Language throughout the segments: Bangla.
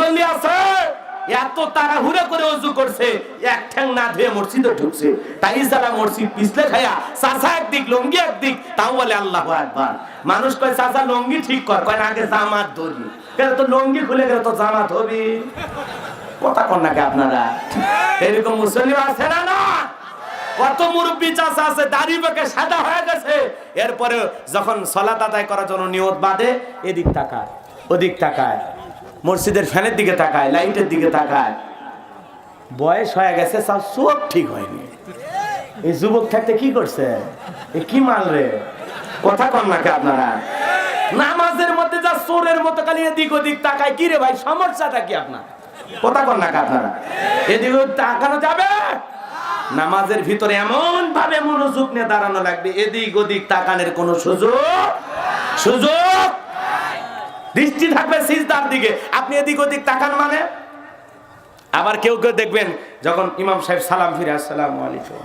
মুসল্লি আছে এত তাড়াহুড়া করে ওযু করছে, এক ঠ্যাং না ধুয়ে মসজিদে ঢুকছে। তাই যারা মসজিদ পিছলে খায়া চাচা একদিক লঙ্গি একদিক, তাও বলে আল্লাহু আকবার। মানুষ কয় চাচা লঙ্গি ঠিক কর, কয় না আগে জামাত ধরি। কেন তো লঙ্গি খুলে গেলে তো জামাত হবি। কথা কন নাকি আপনারা? এরকম মুসল্লি আছে না? না, কত মুরব্বী চাচা আছে দাড়ি পাকে সাদা হয়ে গেছে, এরপরে যখন সালাত আদায় করার জন্য নিয়ত বাঁধে এদিক তাকায় ওদিক তাকায়, মসজিদের ফ্যানের দিকে তাকায়, লাইটের দিকে তাকায়। বয়স হয়ে গেছে, সব চোখ ঠিক হয়নি। এই যুবক থাকতে কি করছে? এ কি মাল রে? কথা কন নাকি আপনারা? নামাজের মধ্যে যা চোরের মতো খালি এদিক ওদিক তাকায়, কি রে ভাই সমস্যাটা কি আপনার? কথা কন নাকি আপনারা? এদিক ওদিক তাকানো যাবে? নামাজের ভিতরে এমন ভাবে মনোযোগ নিয়ে দাঁড়ানো লাগবে, এদিক ওদিক তাকানোর কোনো সুযোগ দৃষ্টি থাকবে সিজদার দিকে। আপনি এদিক ওদিক তাকান মানে? আবার কেউ কেউ দেখবেন যখন ইমাম সাহেব সালাম ফিরে আসসালামু আলাইকুম,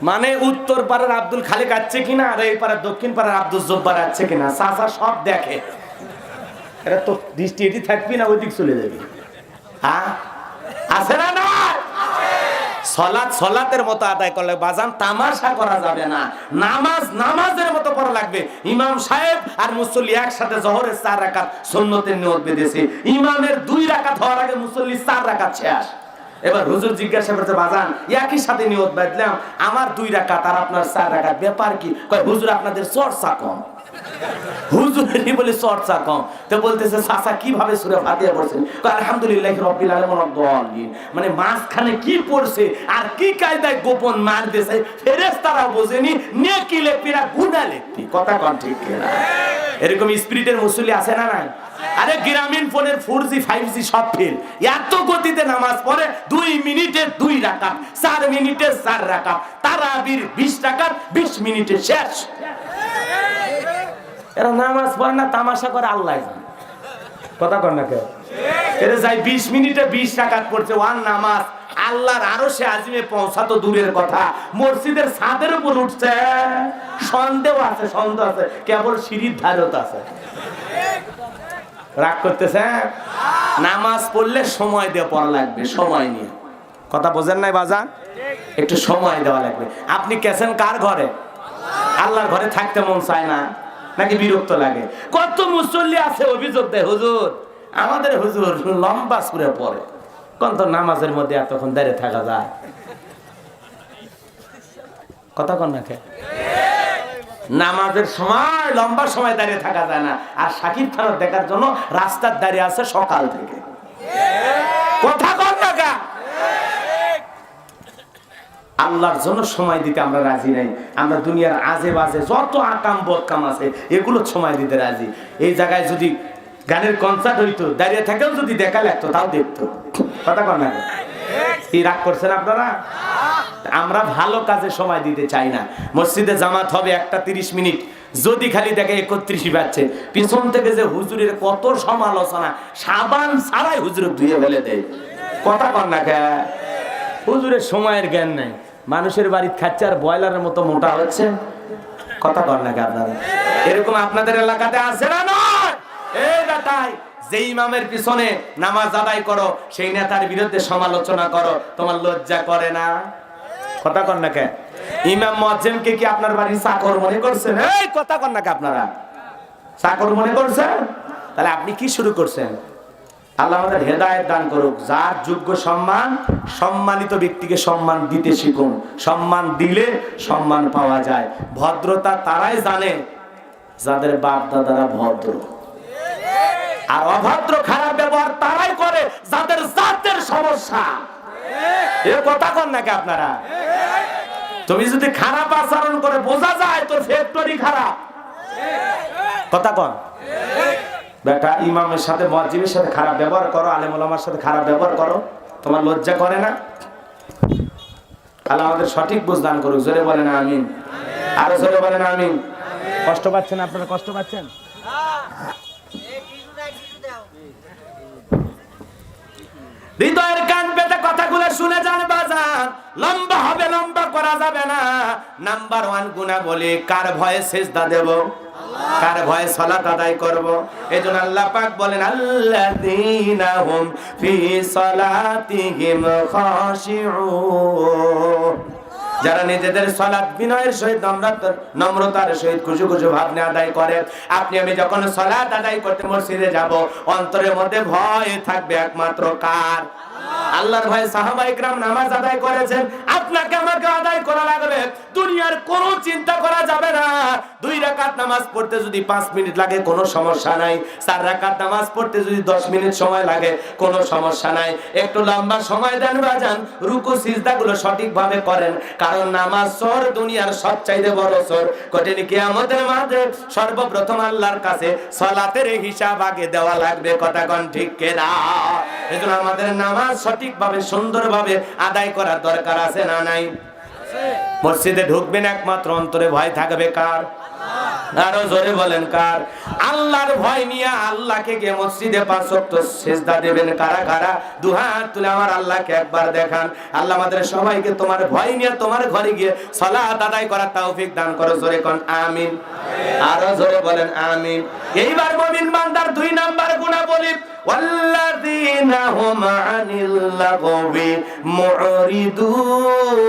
মানে উত্তর পাড়ার আব্দুল খালেক আছে কিনা আর এই পাড়ার দক্ষিণ পাড়ার আব্দুল জব্বার আছে কিনা, চাচা সব দেখে। এটা তো দৃষ্টি এটি থাকবি না ওইদিক চলে যাবি। হ্যাঁ আছে না? না, সলাতের মতো আদায় করলে বাজান তামাশা করা যাবে না। নামাজের মতো পড়া লাগবে। ইমাম সাহেব আর মুসল্লি একসাথে জোহরের 4 রাকাত সুন্নতের নিয়ত বেঁধেছে, ইমামের 2 রাকাত হওয়ার আগে মুসল্লি 4 রাকাত শেষ। এবার হুজুর জিজ্ঞাসা করতে, বাজান একই সাথে নিয়ত বাঁধলাম, আমার 2 রাকাত আর আপনার 4 রাকাত, ব্যাপার কি? কয় হুজুর আপনাদের চর্চা কম। হুজুরেরই বলে চর্চা কম। তো বলতেছে চাচা কিভাবে সূরা ফাতিহা পড়ছেন? কয় আলহামদুলিল্লাহি রাব্বিল আলামিন। মানে মাঝখানে কি পড়ছে আর কি কায়দায় গোপন মার দিয়েছে ফেরেশতারা বোঝেনি, নেকি লেপিরা গুনাহ লিখতি। কথা কন ঠিক কিনা? এরকম স্পিরিটের মুসল্লি আছে না? না, আরে গ্রামীণ ফোনের 4G 5G সব ফেল, এত গতিতে নামাজ পড়ে 2 মিনিটে 2 রাকাত, 4 মিনিটে 4 রাকাত, তারাবির 20 রাকাত 20 মিনিটে শেষ। এরা নামাজ পড়ে না, তামাশা করে আল্লাহ জানে। কথা কর না কেউ? এরা যাই 20 মিনিটে 20 রাকাত পড়ছে, ওয়ান নামাজ আল্লাহর আরশে আজিমে পৌঁছা তো দূরের কথা, মসজিদের ছাদের উপর উঠছে, সন্দেহ আছে, কেবল সিঁড়ির ধারত আছে। রাগ করতেছে? নামাজ পড়লে সময় দিয়ে পড়া লাগবে, সময় নিয়ে। কথা বোঝেন নাই বাজান? একটু সময় দেওয়া লাগবে। আপনি গেছেন কার ঘরে? আল্লাহর ঘরে থাকতে মন চায় না নাকি বিরক্ত লাগে? কত মুসল্লি আছে অভিযোগ দেয়, হুজুর আমাদের হুজুর লম্বা সুরে পড়ে, কোন তো নামাজের মধ্যে এতক্ষণ দাঁড়িয়ে থাকা যায়? কথা কন না? নামাজের সময় লম্বা সময় দাঁড়িয়ে থাকা যায় না, আর শাকিব খানের দেখার জন্য রাস্তার দাঁড়িয়ে আছে সকাল থেকে। কথা কন না? আল্লাহর জন্য সময় দিতে আমরা রাজি নাই। আমরা দুনিয়ার আজে বাজে যত আকাম বদকাম আছে এগুলো সময় দিতে রাজি। এই জায়গায় যদি গানের কনসার্ট হইতো, দাঁড়িয়ে থাকেও যদি দেখা লাগতো, তাও দেখতো। কথা কন না? কি রাগ করছেন আপনারা? আমরা ভালো কাজে সময় দিতে চাই না। মসজিদে জামাত হবে 1:30 মিনিট, যদি খালি দেখে 31 বাজছে, পিছন থেকে যে হুজুরের কত সমালোচনা, সাবান ছাড়াই হুজুর ধুয়ে ফেলে দেয়। কথা কন না? হুজুরের সময়ের জ্ঞান নাই, মানুষের বাড়ি খাচ্ছে আর ব্রয়লারের মতো মোটা হচ্ছে। কথা কন না আপনারা? এরকম আপনাদের এলাকাতে আছে না? নয় এই বেটাই, যে ইমামের পিছনে নামাজ আদায় করো সেই নেতার বিরুদ্ধে সমালোচনা করো, তোমার লজ্জা করে না? কথা কন না? ইমাম মুয়াজ্জিনকে কি আপনার বাড়ির চাকর মনে করছেন? এই কথা কন না? আপনারা চাকর মনে করছেন? তাহলে আপনি কি শুরু করছেন? আল্লাহ আমাদের হেদায়েত দান করুক। যার যোগ্য সম্মান, সম্মানিত ব্যক্তিকে সম্মান দিতে শিখুন। সম্মান দিলে সম্মান পাওয়া যায়। ভদ্রতা তারাই জানে যাদের বাপ দাদারা ভদ্র, আর অভদ্র খারাপ ব্যবহার তারাই করে যাদের জাতের সমস্যা। এ কথা কন নাকি আপনারা? তুমি যদি খারাপ আচরণ করে বোঝা যায় তোর ফ্যাক্টরি খারাপ। কথা কন? বেটা ইমামের সাথে মুয়াজ্জিনের সাথে খারাপ ব্যবহার করো, আলেম ওলামার সাথে খারাপ ব্যবহার করো, তোমার লজ্জা করে না? আল্লাহ আমাদের সঠিক বুঝ দান করুক। জোরে বলেন আমিন। আরো জোরে বলেন আমিন। কষ্ট পাচ্ছেন আপনারা? কষ্ট পাচ্ছেন? হৃদয়ের কান পেতে কথাগুলো শুনে যান বাজান। লম্বা হবে, লম্বা করা যাবে না। নাম্বার 1 গুনাহ বলে কার ভয়ে সিজদা দেব? কার ভয়ে সালাত আদায় করব? এজন্য আল্লাহ পাক বলেন আল্লাযীনা হুম ফি সালাতিহিম খাশিউন, যারা নিজেদের সালাত বিনয়ের সহিত নম্রতার সহিত খুশু খুশু ভাবনা আদায় করে। আপনি আমি যখন সালাত আদায় করতে মসজিদে যাব, অন্তরের মধ্যে ভয় থাকবে একমাত্র কার? আল্লাহর ভয়ে সাহাবায়ে কেরাম নামাজ আদায় করেছেন। আপনাকে আমাকে আদায় করা লাগবে, দুনিয়ার কোনো চিন্তা করা যাবে না। 2 রাকাত নামাজ পড়তে যদি 5 মিনিট লাগে কোনো সমস্যা নাই, 4 রাকাত নামাজ পড়তে যদি 10 মিনিট সময় লাগে কোনো সমস্যা নাই। একটু লম্বা সময় দেন বাজান, রুকু সিজদাগুলো সঠিকভাবে করেন, কারণ নামাজ সর দুনিয়ার সবচাইতে বড় সর। কঠিন কিয়ামতের মাঠে সর্বপ্রথম আল্লাহর কাছে সালাতের হিসাব আগে দেওয়া লাগবে। কথা কোন ঠিক কিনা? এজন্য আমাদের নামাজ সঠিকভাবে সুন্দরভাবে আদায় করার দরকার আছে না নাই? মসজিদে ঢুকবেন একমাত্র অন্তরে ভয় থাকবে কার? আরো জোরে বলেন কার? আল্লাহর ভয় নিয়ে আল্লাহকে গিয়ে মসজিদে 5 ওয়াক্ত সিজদা দেবেন কারা কারা? দুহাত তুলে আমার আল্লাহকে একবার দেখান। আল্লাহ আমাদের সবাইকে তোমার ভয় নিয়ে তোমার ঘরে গিয়ে সালাত আদায় করার তৌফিক দান করো। জোরে কোন আমিন। আরো জোরে বলেন আমিন। এইবার মুমিন বান্দার 2 নাম্বার গুণাবলী, ওয়াল্লাযীনা হুম আনিল লাগবি মুরিদুন।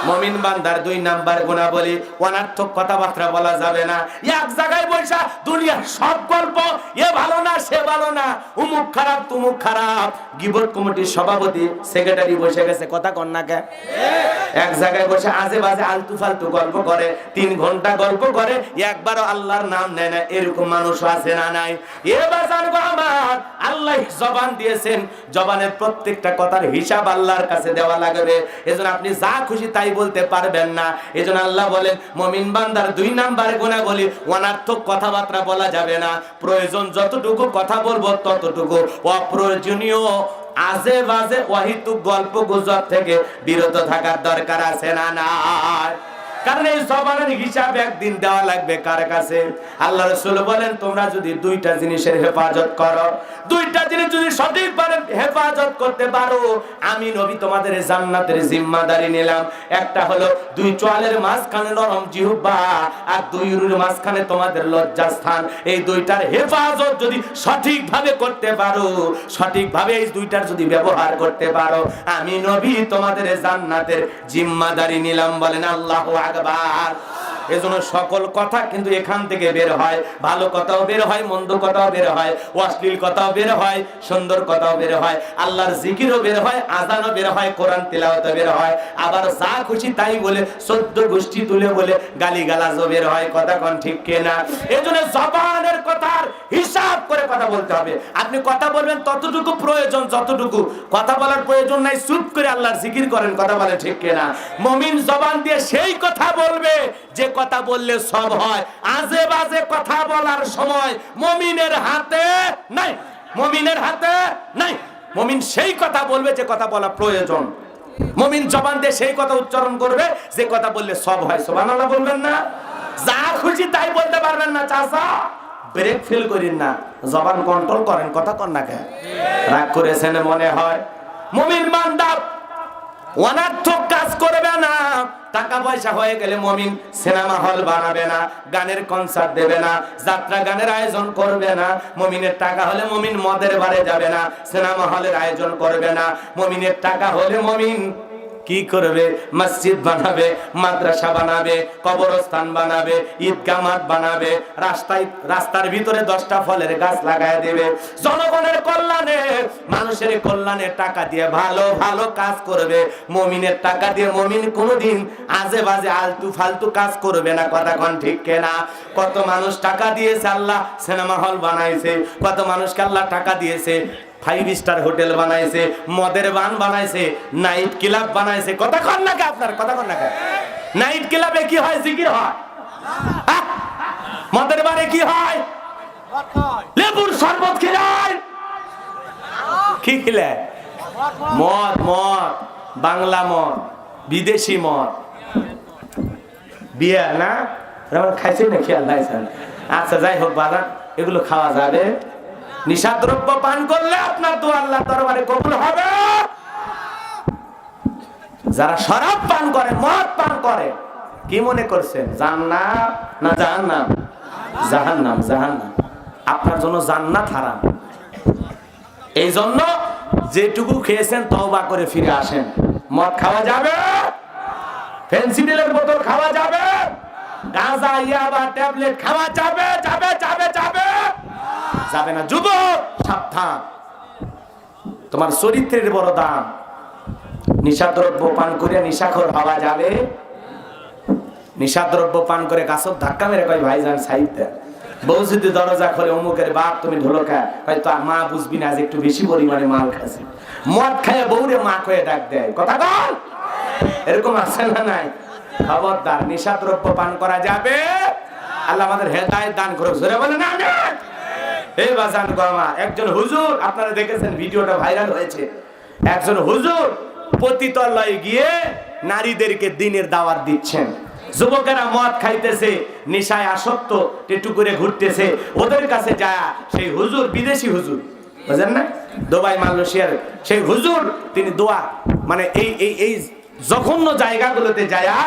মুমিন বান্দার 2 নাম্বার গুণাবলী, অনার্থক কথাবার্তা বলা যাবে না। এক জায়গায় বসে দুনিয়ার সব গল্প, এ ভালো না সে ভালো না, উমুক খারাপ তুমুক খারাপ। গীবত কমিটির সভাপতি সেক্রেটারি বসে গেছে, কথা কন না কে? এক জায়গায় বসে আজে বাজে আলতু ফালতু গল্প করে, 3 ঘন্টা গল্প করে, একবারও আল্লাহর নাম নেয় না। এরকম মানুষ আছে না নাই? এ বাজার গো আমার, আল্লাহ জবান দিয়েছেন, জবানের প্রত্যেকটা কথার হিসাব আল্লাহর কাছে দেওয়া লাগবে। এজন্য আপনি যা খুশি তাই বলতে পারবেন না। এজন্য আল্লাহ বলেন মুমিন বান্দার 2 নাম্বার গুণাবলী, অনার্থক কথাবার্তা বলা যাবে না। প্রয়োজন যতটুকু কথা বলবো ততটুকু, অপ্রয়োজনীয় আজে বাজে অহেতুক গল্প গুজব থেকে বিরত থাকার দরকার আছে না নাই? কারণ এই জবানের হিসাব একদিন দেওয়া লাগবে কার কাছে? আল্লাহ রাসূল বলেন তোমরা যদি 2টা জিনিসের হেফাজত করো, 2টা জিনিস যদি সঠিকভাবে হেফাজত করতে পারো, আমি নবী তোমাদের জান্নাতের জিম্মাদারি নিলাম। একটা হলো 2 চোয়ালের মাঝখানে নরম জিহ্বা, আর 2 উরুর মাঝখানে তোমাদের লজ্জাস্থান। এই 2টার হেফাজত যদি সঠিকভাবে করতে পারো, সঠিকভাবে এই 2টার যদি ব্যবহার করতে পারো, আমি নবী তোমাদের জান্নাতের জিম্মাদারি নিলাম। বলেন আল্লাহু আকবার। এজন্য সকল কথা কিন্তু এখান থেকে বের হয়। ভালো কথাও বের হয়, মন্দ কথাও বের হয়, অশ্লীল কথাও বের হয়, সুন্দর কথাও বের হয়, আল্লাহর জিকিরও বের হয়, আযানও বের হয়, কোরআন তিলাওয়াতও বের হয়, আবার যা খুশি তাই বলে 14 গোষ্ঠী তুলে বলে গালিগালাজও বের হয়। কথা কোন ঠিক কিনা? এজন্য জবানের কথার হিসাব করে কথা বলতে হবে। আপনি কথা বলবেন ততটুকু প্রয়োজন যতটুকু, কথা বলার প্রয়োজন নাই, চুপ করে আল্লাহর জিকির করেন। কথা বলে ঠিক কিনা? মুমিন জবান দিয়ে সেই কথা বলবে যে কথা বললে সব হয়। আজে বাজে কথা বলার সময় মুমিনের হাতে নাই, মুমিনের হাতে নাই। মুমিন সেই কথা বলবে যে কথা বলা প্রয়োজন। মুমিন জবান দিয়ে সেই কথা উচ্চারণ করবে যে কথা বললে সব হয়। সুবহানাল্লাহ বলবেন না? যা খুশি তাই বলতে পারবেন না চাচা, ব্রেক ফেল করেন না, জবান কন্ট্রোল করেন। কথা কন না কেন? রাগ করেছেন মনে হয়? মুমিন বান্দা অনার্থক কাজ করবে না। টাকা পয়সা হয়ে গেলে মুমিন সিনেমা হল বানাবে না, গানের কনসার্ট দেবে না, যাত্রা গানের আয়োজন করবে না। মুমিনের টাকা হলে মুমিন মদের বারে যাবে না, সিনেমা হলের আয়োজন করবে না। মুমিনের টাকা হলে মুমিন কি করবে? মসজিদ বানাবে, মাদ্রাসা বানাবে, কবরস্থান বানাবে, ঈদগাহ মাঠ বানাবে, রাস্তার ভিতরে 10টা ফলের গাছ লাগায় দেবে। জনগণের কল্যাণে, মানুষের কল্যাণে টাকা দিয়ে ভালো ভালো কাজ করবে। মুমিনের টাকা দিয়ে মুমিন কোনোদিন আজে বাজে আলতু ফালতু কাজ করবে না। কথা কোন ঠিক কিনা? কত মানুষ টাকা দিয়েছে, আল্লাহ সিনেমা হল বানাইছে, কত মানুষকে আল্লাহ টাকা দিয়েছে 5 স্টার হোটেল বানাইছে, মদের বান বানাইছে, নাইট ক্লাব বানাইছে। কথা কন না কে? আপনার কথা কন না কে? নাইট ক্লাবে কি হয়? জিকির হয়। মদের বারে কি হয়? লেবুর শরবত খিলায়। কি খিলায়? মদ। মদ, বাংলা মদ, বিদেশি মদ, বিয়া না খাইছে না? খেয়াল লাইছেন? আচ্ছা যাই হোক বাবা, এগুলো খাওয়া যাবে? নিশাদ্রব্য পান করলে আপনার দোয়া আল্লাহর দরবারে কবুল হবে। যারা শরাব পান করে, মদ পান করে, কি মনে করছেন জান্নাত না জাহান্নাম? জাহান্নাম, জাহান্নাম। আপনার জন্য জান্নাত হারাম। এই জন্য যেটুকু খেয়েছেন তওবা করে ফিরে আসেন। মদ খাওয়া যাবে, ফেন্সিডিলের বোতল খাওয়া যাবে, গাঁজা ইয়াবা ট্যাবলেট খাওয়া যাবে যাবে যাবে যাবে যাবে না। যুবক সাবধান, তোমার চরিত্রের বড় দাম। নিশাদ্রব্য পান করে নিশাখোর হওয়া যাবে। নিশাদ্রব্য পান করে গাছত ধাক্কা মেরে কয় ভাইজান সাইড দেন। বউ যদি দরজা খোলে অমুকের বাপ তুমি ঢোলকা, হয়তো মা বুঝবি না, আজ একটু বেশি পরিমাণে মাল খাচ্ছে। মদ খায় বউরে মা কয়ে ডাক দেয়, কথা বল। এরকম আছে না নাই? খবরদার, নিশাদ্রব্য পান করা যাবে। আল্লাহ আমাদের হেদায়েত দান করুক, জোরে বলেন আমিন। এই বাজান গো আমার, একজন হুজুর, আপনারা দেখেছেন ভিডিওটা ভাইরাল হয়েছে। একজন হুজুর পতিতালয়ে গিয়ে নারীদেরকে দিনের দাওয়াত দিচ্ছেন। যুবকেরা মদ খাইতেছে, নেশায় আসক্ত, টেটু করে ঘুরতেছে। ওদের কাছে যায় সেই হুজুর, বিদেশি হুজুর, বুঝেন না, দুবাই মালয়েশিয়ার সেই হুজুর, তিনি দোয়া মানে এই জঘন্য জায়গাগুলোতে যায়া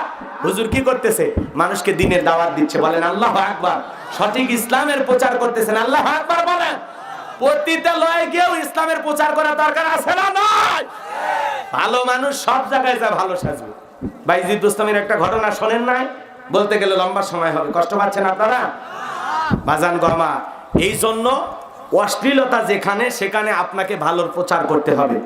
হুজুর কি করতেছে? মানুষকে দিনের দাওয়াত দিচ্ছে। বলেন আল্লাহু আকবার। সঠিক ইসলামের প্রচার করতেছেন। আল্লাহু আকবার বলেন। পতিতালয়ে গিয়েও ইসলামের প্রচার করা দরকার আছে না নাই? ভালো মানুষ সব জায়গায় যা ভালো সাজবে। বাইজিদ বুস্তামির একটা ঘটনা শোনেন নাই? বলতে গেলে লম্বা সময় হবে, কষ্ট পাচ্ছেন আপনারা? বাজান গমা, এই জন্য অশ্লীলতা যেখানে সেখানে আপনাকে ভালোর প্রচার করতে হবে।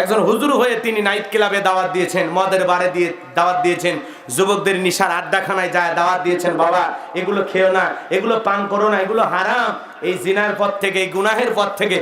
একজন হুজুর হয়ে তিনি নাইট ক্লাবে দাওয়াত দিয়েছেন, মদের বারে দিয়ে দাওয়াত দিয়েছেন, যুবকদের নিশার আড্ডাখানায় যায় দাওয়াত দিয়েছেন, বাবা এগুলো খেও না, এগুলো পান করো না, এগুলো হারাম। এই জিনার পথ থেকে, এই গুনাহের পথ থেকে